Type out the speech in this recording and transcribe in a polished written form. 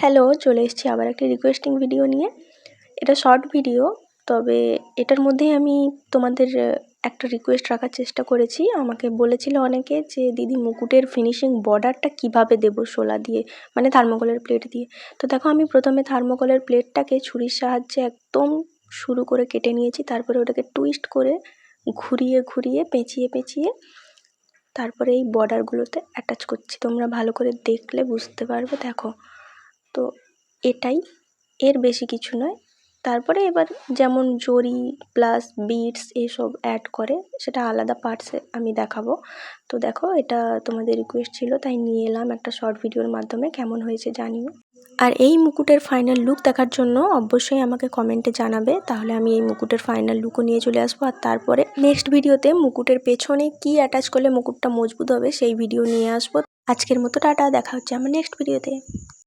Hello, চলে এসেছি আবার একটা রিকোয়েস্টিং ভিডিও নিয়ে। এটা শর্ট ভিডিও, তবে এটার মধ্যেই আমি তোমাদের একটা রিকোয়েস্ট রাখার চেষ্টা করেছি। আমাকে বলেছিল অনেকে যে দিদি মুকুটের ফিনিশিং বর্ডারটা কিভাবে দেবো শোলা দিয়ে, মানে থার্মোকলের প্লেট দিয়ে। তো দেখো, আমি প্রথমে থার্মোকলের প্লেটটাকে ছুরির সাহায্যে একদম শুরু করে কেটে নিয়েছি। তারপরে ওটাকে টুইস্ট করে ঘুরিয়ে ঘুরিয়ে পেঁচিয়ে পেঁচিয়ে তারপরে এই বর্ডারগুলোতে অ্যাটাচ করছি। তোমরা ভালো করে দেখলে বুঝতে পারবে। দেখো, তো এটাই, এর বেশি কিছু নয়। তারপরে এবার যেমন জরি প্লাস বিডস এসব অ্যাড করে সেটা আলাদা পার্টসে আমি দেখাবো। তো দেখো, এটা তোমাদের রিকোয়েস্ট ছিল তাই নিয়ে এলাম একটা শর্ট ভিডিওর মাধ্যমে। কেমন হয়েছে জানিও। আর এই মুকুটের ফাইনাল লুক দেখার জন্য অবশ্যই আমাকে কমেন্টে জানাবে, তাহলে আমি এই মুকুটের ফাইনাল লুকও নিয়ে চলে আসবো। আর তারপরে নেক্সট ভিডিওতে মুকুটের পেছনে কি অ্যাটাচ করলে মুকুটটা মজবুত হবে সেই ভিডিও নিয়ে আসবো। আজকের মতো টাটা, দেখা হচ্ছে আমার নেক্সট ভিডিওতে।